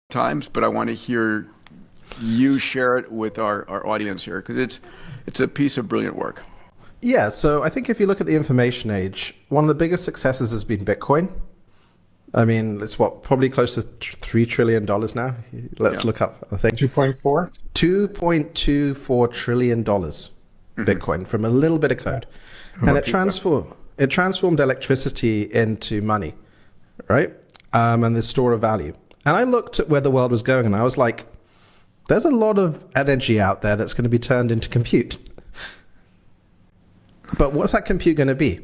times, but I want to hear you share it with our audience here because it's a piece of brilliant work. Yeah, so I think if you look at the information age, one of the biggest successes has been Bitcoin. I mean, it's probably close to $3 trillion now. Let's look up, I think. 2.4? $2.24 trillion Bitcoin from a little bit of code. And it transformed electricity into money, right? And the store of value. And I looked at where the world was going and I was like, there's a lot of energy out there that's going to be turned into compute. But what's that compute going to be?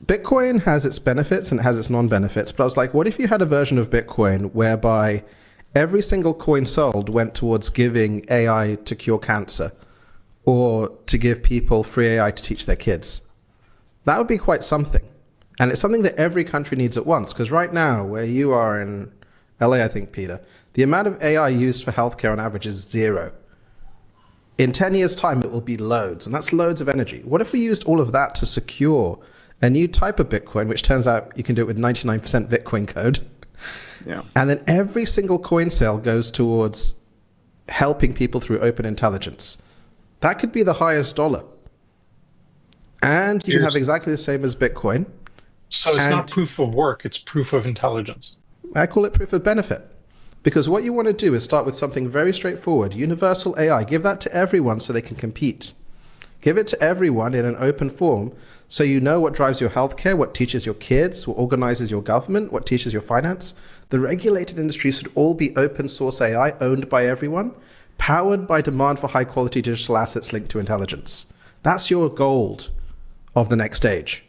Bitcoin has its benefits and it has its non-benefits. But I was like, what if you had a version of Bitcoin whereby every single coin sold went towards giving AI to cure cancer or to give people free AI to teach their kids? That would be quite something. And it's something that every country needs at once. Because right now, where you are in LA, I think, Peter, the amount of AI used for healthcare on average is 0. In 10 years' time, it will be loads. And that's loads of energy. What if we used all of that to secure a new type of Bitcoin, which turns out you can do it with 99% Bitcoin code? Yeah. And then every single coin sale goes towards helping people through open intelligence. That could be the highest dollar. And you can have exactly the same as Bitcoin. So it's not proof of work, it's proof of intelligence. I call it proof of benefit. Because what you want to do is start with something very straightforward. Universal AI. Give that to everyone so they can compete. Give it to everyone in an open form so you know what drives your healthcare, what teaches your kids, what organizes your government, what teaches your finance. The regulated industries should all be open source AI owned by everyone, powered by demand for high quality digital assets linked to intelligence. That's your gold of the next stage.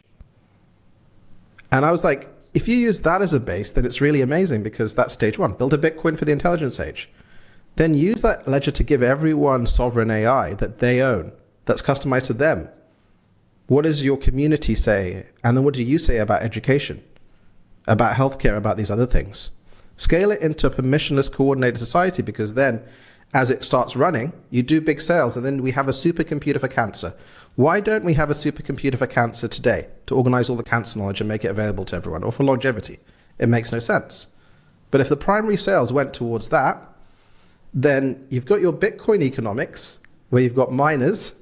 And I was like, if you use that as a base, then it's really amazing because that's stage one. Build a Bitcoin for the intelligence age. Then use that ledger to give everyone sovereign AI that they own, that's customized to them. What does your community say? And then what do you say about education, about healthcare, about these other things? Scale it into a permissionless coordinated society because then as it starts running, you do big sales and then we have a supercomputer for cancer. Why don't we have a supercomputer for cancer today to organize all the cancer knowledge and make it available to everyone, or for longevity? It makes no sense. But if the primary sales went towards that, then you've got your Bitcoin economics where you've got miners,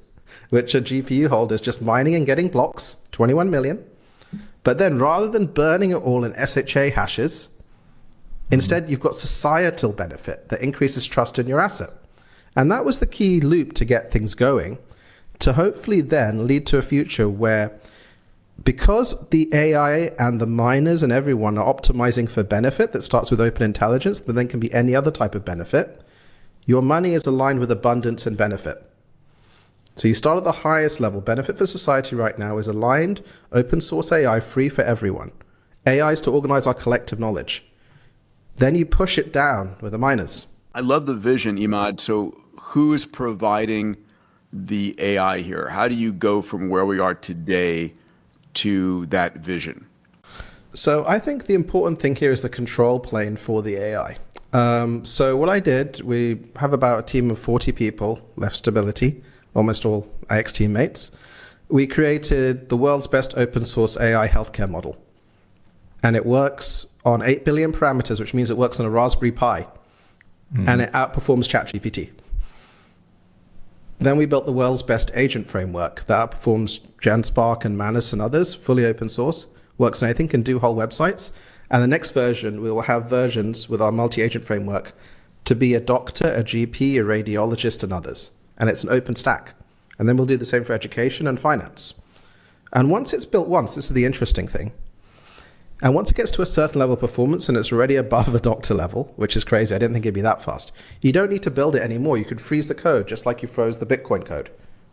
which are GPU holders just mining and getting blocks, 21 million. But then rather than burning it all in SHA hashes, instead you've got societal benefit that increases trust in your asset. And that was the key loop to get things going, to hopefully then lead to a future where, because the AI and the miners and everyone are optimizing for benefit that starts with open intelligence, that then can be any other type of benefit, your money is aligned with abundance and benefit. So you start at the highest level. Benefit for society right now is aligned, open source AI, free for everyone. AI is to organize our collective knowledge. Then you push it down with the miners. I love the vision, Imad. So who's providing the AI here? How do you go from where we are today to that vision? So I think the important thing here is the control plane for the AI. So what I did, we have about a team of 40 people, left Stability, almost all IX teammates. We created the world's best open source AI healthcare model. And it works on 8 billion parameters, which means it works on a Raspberry Pi. And it outperforms ChatGPT. Then we built the world's best agent framework that outperforms GenSpark and Manus and others, fully open source, works on anything, can do whole websites. And the next version, we will have versions with our multi-agent framework to be a doctor, a GP, a radiologist, and others. And it's an open stack. And then we'll do the same for education and finance. And once it's built once, this is the interesting thing. And once it gets to a certain level of performance and it's already above a doctor level, which is crazy, I didn't think it'd be that fast, you don't need to build it anymore. You could freeze the code just like you froze the Bitcoin code.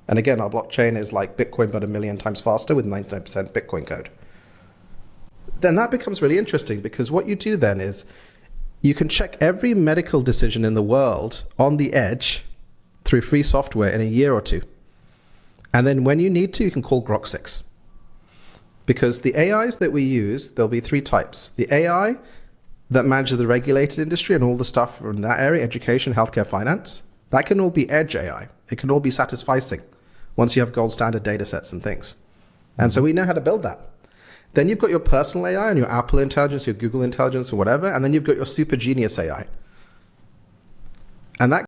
And again, our blockchain is like Bitcoin but 1,000,000 times faster with 99% Bitcoin code. Then that becomes really interesting because what you do then is you can check every medical decision in the world on the edge through free software in a year or two. And then when you need to, you can call Grok 6. Because the AIs that we use, there'll be 3 types. The AI that manages the regulated industry and all the stuff from that area, education, healthcare, finance, that can all be edge AI. It can all be satisficing once you have gold standard data sets and things. And so we know how to build that. Then you've got your personal AI and your Apple intelligence, your Google intelligence or whatever. And then you've got your super genius AI. And that